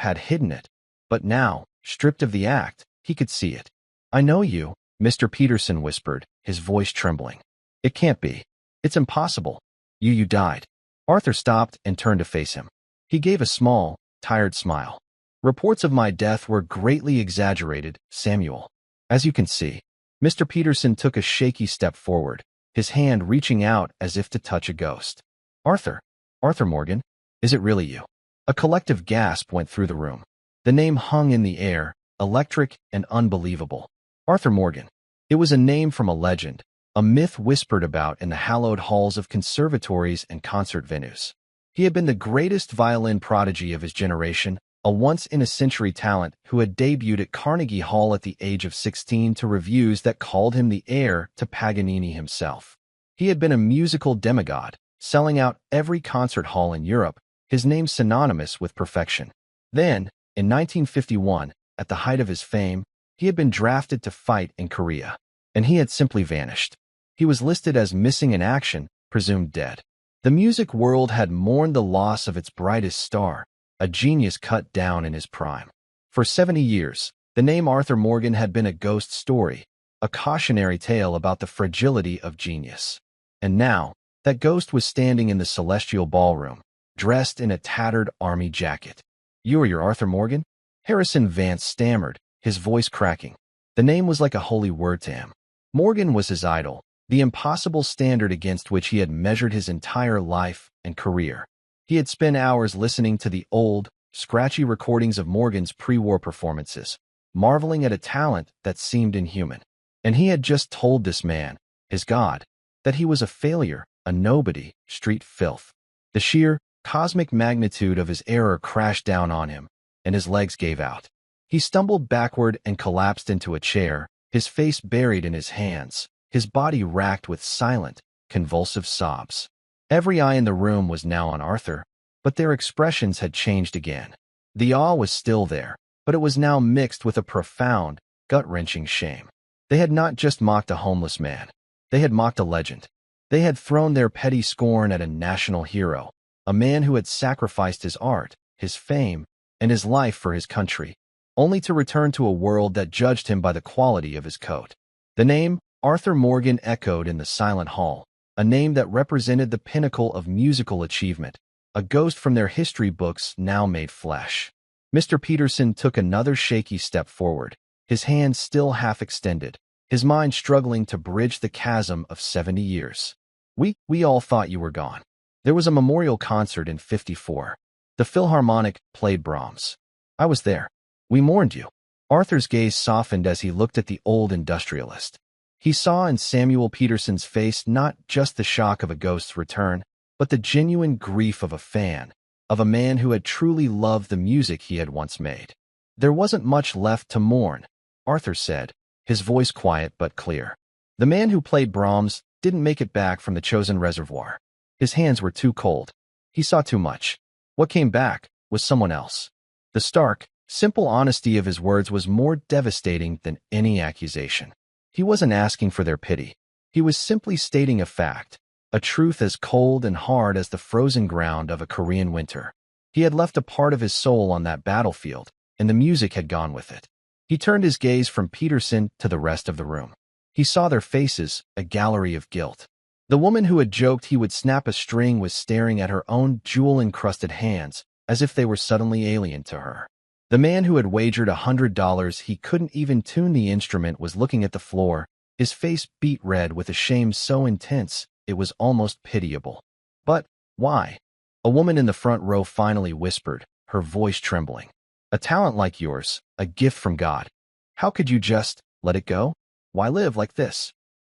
had hidden it, but now, stripped of the act, he could see it. "I know you," Mr. Peterson whispered, his voice trembling. "It can't be. It's impossible. You died." Arthur stopped and turned to face him. He gave a small, tired smile. "Reports of my death were greatly exaggerated, Samuel. As you can see, Mr. Peterson took a shaky step forward, his hand reaching out as if to touch a ghost. Arthur. Arthur Morgan? Is it really you? A collective gasp went through the room. The name hung in the air, electric and unbelievable. Arthur Morgan. It was a name from a legend, a myth whispered about in the hallowed halls of conservatories and concert venues. He had been the greatest violin prodigy of his generation, a once-in-a-century talent who had debuted at Carnegie Hall at the age of 16 to reviews that called him the heir to Paganini himself. He had been a musical demigod, selling out every concert hall in Europe, his name synonymous with perfection. Then, in 1951, at the height of his fame, he had been drafted to fight in Korea, and he had simply vanished. He was listed as missing in action, presumed dead. The music world had mourned the loss of its brightest star, a genius cut down in his prime. For 70 years, the name Arthur Morgan had been a ghost story, a cautionary tale about the fragility of genius. And now, that ghost was standing in the celestial ballroom, dressed in a tattered army jacket. You are your Arthur Morgan? Harrison Vance stammered, his voice cracking. The name was like a holy word to him. Morgan was his idol, the impossible standard against which he had measured his entire life and career. He had spent hours listening to the old, scratchy recordings of Morgan's pre-war performances, marveling at a talent that seemed inhuman. And he had just told this man, his God, that he was a failure, a nobody, street filth. The sheer, cosmic magnitude of his error crashed down on him, and his legs gave out. He stumbled backward and collapsed into a chair, his face buried in his hands, his body racked with silent, convulsive sobs. Every eye in the room was now on Arthur, but their expressions had changed again. The awe was still there, but it was now mixed with a profound, gut-wrenching shame. They had not just mocked a homeless man. They had mocked a legend. They had thrown their petty scorn at a national hero, a man who had sacrificed his art, his fame, and his life for his country, only to return to a world that judged him by the quality of his coat. The name, Arthur Morgan, echoed in the silent hall, a name that represented the pinnacle of musical achievement, a ghost from their history books now made flesh. Mr. Peterson took another shaky step forward, his hands still half extended, his mind struggling to bridge the chasm of 70 years. We all thought you were gone. There was a memorial concert in '54. The Philharmonic played Brahms. I was there. We mourned you. Arthur's gaze softened as he looked at the old industrialist. He saw in Samuel Peterson's face not just the shock of a ghost's return, but the genuine grief of a fan, of a man who had truly loved the music he had once made. There wasn't much left to mourn, Arthur said, his voice quiet but clear. The man who played Brahms didn't make it back from the chosen reservoir. His hands were too cold. He saw too much. What came back was someone else. The stark, simple honesty of his words was more devastating than any accusation. He wasn't asking for their pity. He was simply stating a fact, a truth as cold and hard as the frozen ground of a Korean winter. He had left a part of his soul on that battlefield, and the music had gone with it. He turned his gaze from Peterson to the rest of the room. He saw their faces, a gallery of guilt. The woman who had joked he would snap a string was staring at her own jewel-encrusted hands, as if they were suddenly alien to her. The man who had wagered $100 he couldn't even tune the instrument was looking at the floor, his face beet red with a shame so intense it was almost pitiable. But why? A woman in the front row finally whispered, her voice trembling. A talent like yours, a gift from God. How could you just let it go? Why live like this?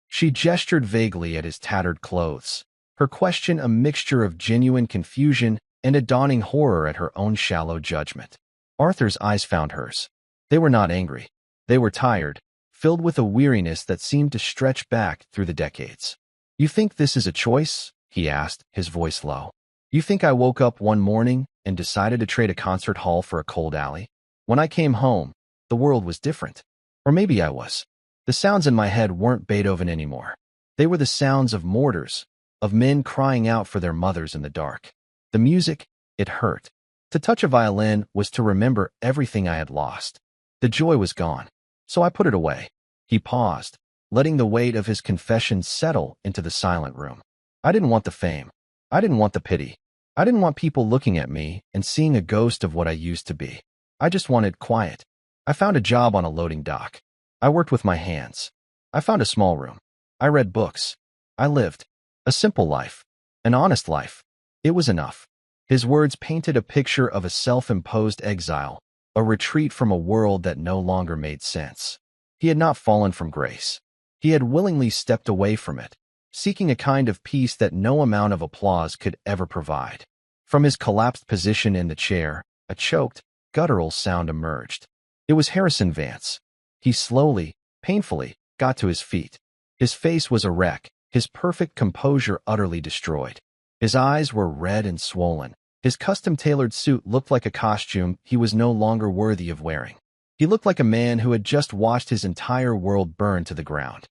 She gestured vaguely at his tattered clothes, her question a mixture of genuine confusion and a dawning horror at her own shallow judgment. Arthur's eyes found hers. They were not angry. They were tired, filled with a weariness that seemed to stretch back through the decades. You think this is a choice? He asked, his voice low. You think I woke up one morning and decided to trade a concert hall for a cold alley? When I came home, the world was different. Or maybe I was. The sounds in my head weren't Beethoven anymore. They were the sounds of mortars, of men crying out for their mothers in the dark. The music, it hurt. To touch a violin was to remember everything I had lost. The joy was gone, so I put it away. He paused, letting the weight of his confession settle into the silent room. I didn't want the fame. I didn't want the pity. I didn't want people looking at me and seeing a ghost of what I used to be. I just wanted quiet. I found a job on a loading dock. I worked with my hands. I found a small room. I read books. I lived a simple life, an honest life. It was enough. His words painted a picture of a self-imposed exile, a retreat from a world that no longer made sense. He had not fallen from grace. He had willingly stepped away from it, seeking a kind of peace that no amount of applause could ever provide. From his collapsed position in the chair, a choked, guttural sound emerged. It was Harrison Vance. He slowly, painfully, got to his feet. His face was a wreck, his perfect composure utterly destroyed. His eyes were red and swollen. His custom-tailored suit looked like a costume he was no longer worthy of wearing. He looked like a man who had just watched his entire world burn to the ground.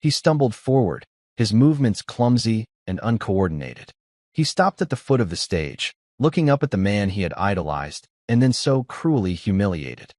He stumbled forward, his movements clumsy and uncoordinated. He stopped at the foot of the stage, looking up at the man he had idolized, and then so cruelly humiliated.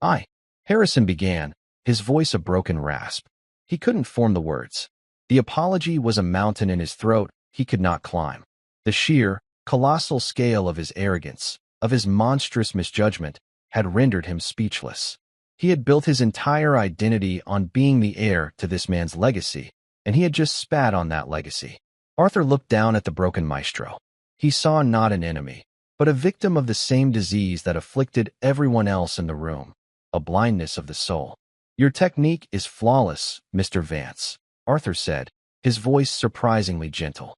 I, Harrison began, his voice a broken rasp. He couldn't form the words. The apology was a mountain in his throat he could not climb. The sheer, colossal scale of his arrogance, of his monstrous misjudgment, had rendered him speechless. He had built his entire identity on being the heir to this man's legacy, and he had just spat on that legacy. Arthur looked down at the broken maestro. He saw not an enemy, but a victim of the same disease that afflicted everyone else in the room, a blindness of the soul. Your technique is flawless, Mr. Vance, Arthur said, his voice surprisingly gentle.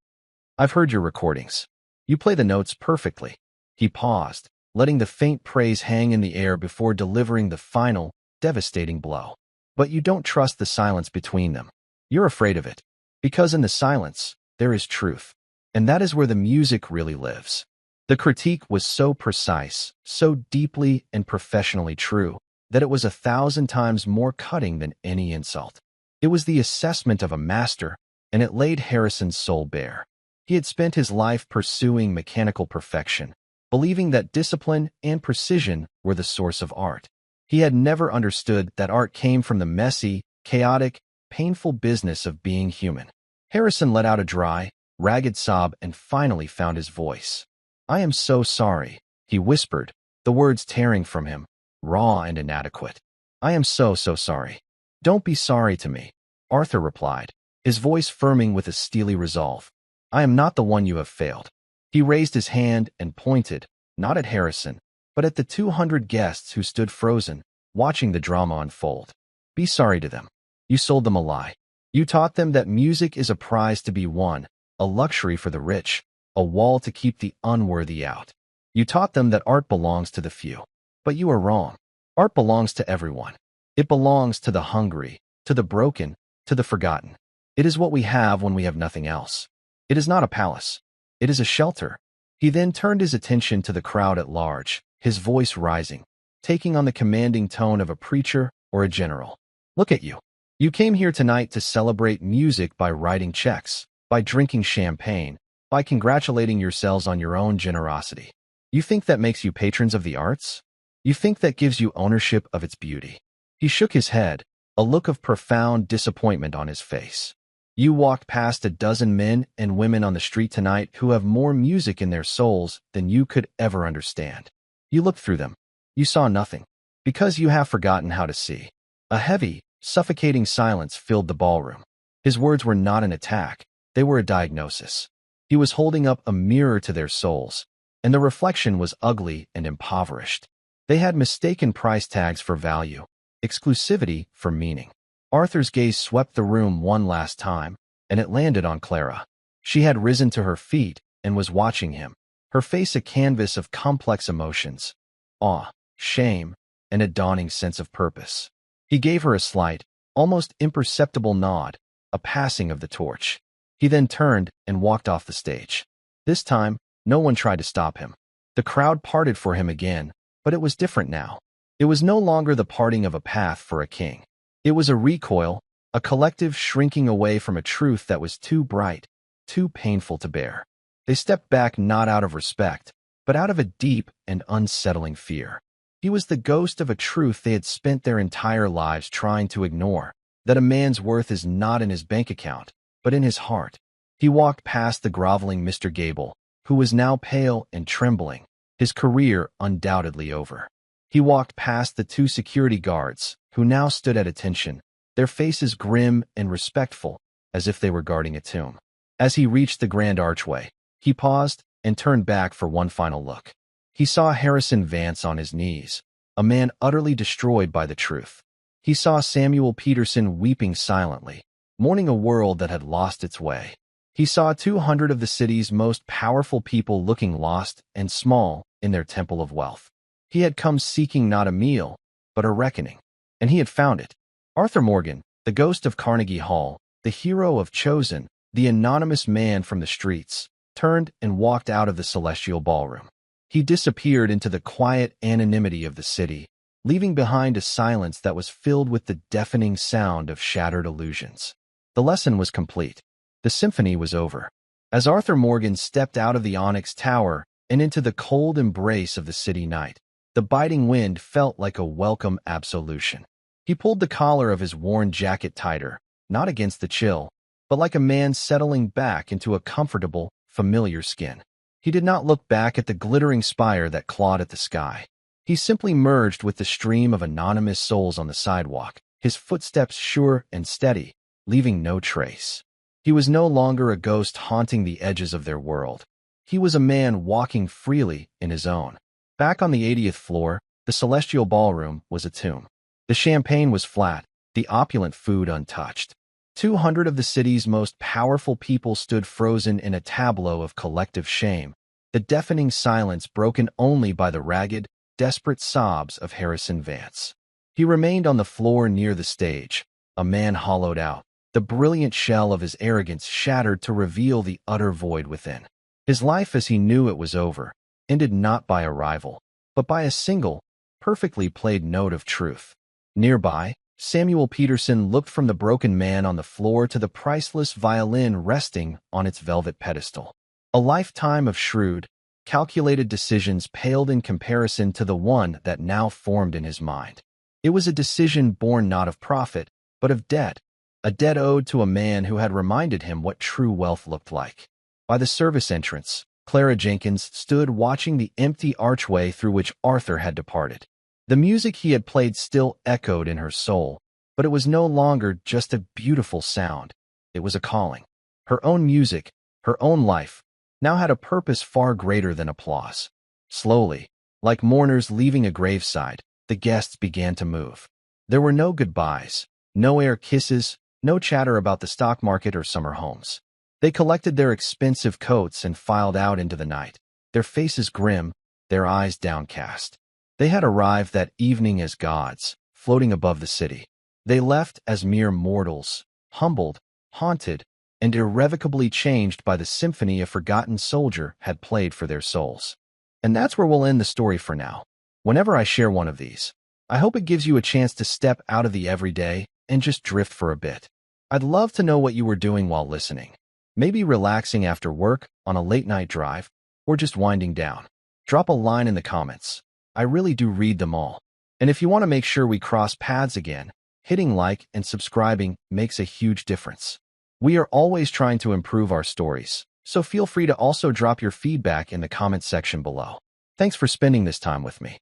I've heard your recordings. You play the notes perfectly. He paused, letting the faint praise hang in the air before delivering the final, devastating blow. But you don't trust the silence between them. You're afraid of it. Because in the silence, there is truth. And that is where the music really lives. The critique was so precise, so deeply and professionally true, that it was 1,000 times more cutting than any insult. It was the assessment of a master, and it laid Harrison's soul bare. He had spent his life pursuing mechanical perfection, believing that discipline and precision were the source of art. He had never understood that art came from the messy, chaotic, painful business of being human. Harrison let out a dry, ragged sob and finally found his voice. I am so sorry, he whispered, the words tearing from him, raw and inadequate. I am so sorry. Don't be sorry to me, Arthur replied, his voice firming with a steely resolve. I am not the one you have failed. He raised his hand and pointed, not at Harrison, but at the 200 guests who stood frozen, watching the drama unfold. Be sorry to them. You sold them a lie. You taught them that music is a prize to be won, a luxury for the rich, a wall to keep the unworthy out. You taught them that art belongs to the few. But you are wrong. Art belongs to everyone. It belongs to the hungry, to the broken, to the forgotten. It is what we have when we have nothing else. It is not a palace. It is a shelter. He then turned his attention to the crowd at large, his voice rising, taking on the commanding tone of a preacher or a general. Look at you. You came here tonight to celebrate music by writing checks, by drinking champagne, by congratulating yourselves on your own generosity. You think that makes you patrons of the arts? You think that gives you ownership of its beauty? He shook his head, a look of profound disappointment on his face. You walked past a dozen men and women on the street tonight who have more music in their souls than you could ever understand. You looked through them. You saw nothing. Because you have forgotten how to see. A heavy, suffocating silence filled the ballroom. His words were not an attack. They were a diagnosis. He was holding up a mirror to their souls, and the reflection was ugly and impoverished. They had mistaken price tags for value, exclusivity for meaning. Arthur's gaze swept the room one last time, and it landed on Clara. She had risen to her feet and was watching him, her face a canvas of complex emotions, awe, shame, and a dawning sense of purpose. He gave her a slight, almost imperceptible nod, a passing of the torch. He then turned and walked off the stage. This time, no one tried to stop him. The crowd parted for him again, but it was different now. It was no longer the parting of a path for a king. It was a recoil, a collective shrinking away from a truth that was too bright, too painful to bear. They stepped back not out of respect, but out of a deep and unsettling fear. He was the ghost of a truth they had spent their entire lives trying to ignore, that a man's worth is not in his bank account, but in his heart. He walked past the groveling Mr. Gable, who was now pale and trembling, his career undoubtedly over. He walked past the 2 security guards, who now stood at attention, their faces grim and respectful, as if they were guarding a tomb. As he reached the grand archway, he paused and turned back for one final look. He saw Harrison Vance on his knees, a man utterly destroyed by the truth. He saw Samuel Peterson weeping silently, mourning a world that had lost its way. He saw 200 of the city's most powerful people looking lost and small in their temple of wealth. He had come seeking not a meal, but a reckoning, and he had found it. Arthur Morgan, the ghost of Carnegie Hall, the hero of Chosen, the anonymous man from the streets, turned and walked out of the celestial ballroom. He disappeared into the quiet anonymity of the city, leaving behind a silence that was filled with the deafening sound of shattered illusions. The lesson was complete. The symphony was over. As Arthur Morgan stepped out of the Onyx Tower and into the cold embrace of the city night, the biting wind felt like a welcome absolution. He pulled the collar of his worn jacket tighter, not against the chill, but like a man settling back into a comfortable, familiar skin. He did not look back at the glittering spire that clawed at the sky. He simply merged with the stream of anonymous souls on the sidewalk, his footsteps sure and steady, leaving no trace. He was no longer a ghost haunting the edges of their world. He was a man walking freely in his own. Back on the 80th floor, the celestial ballroom was a tomb. The champagne was flat, the opulent food untouched. 200 of the city's most powerful people stood frozen in a tableau of collective shame, the deafening silence broken only by the ragged, desperate sobs of Harrison Vance. He remained on the floor near the stage, a man hollowed out, the brilliant shell of his arrogance shattered to reveal the utter void within. His life as he knew it was over, ended not by a rival, but by a single, perfectly played note of truth. Nearby, Samuel Peterson looked from the broken man on the floor to the priceless violin resting on its velvet pedestal. A lifetime of shrewd, calculated decisions paled in comparison to the one that now formed in his mind. It was a decision born not of profit, but of debt, a debt owed to a man who had reminded him what true wealth looked like. By the service entrance, Clara Jenkins stood watching the empty archway through which Arthur had departed. The music he had played still echoed in her soul, but it was no longer just a beautiful sound. It was a calling. Her own music, her own life, now had a purpose far greater than applause. Slowly, like mourners leaving a graveside, the guests began to move. There were no goodbyes, no air kisses, no chatter about the stock market or summer homes. They collected their expensive coats and filed out into the night, their faces grim, their eyes downcast. They had arrived that evening as gods, floating above the city. They left as mere mortals, humbled, haunted, and irrevocably changed by the symphony a forgotten soldier had played for their souls. And that's where we'll end the story for now. Whenever I share one of these, I hope it gives you a chance to step out of the everyday and just drift for a bit. I'd love to know what you were doing while listening. Maybe relaxing after work, on a late-night drive, or just winding down. Drop a line in the comments. I really do read them all. And if you want to make sure we cross paths again, hitting like and subscribing makes a huge difference. We are always trying to improve our stories, so feel free to also drop your feedback in the comments section below. Thanks for spending this time with me.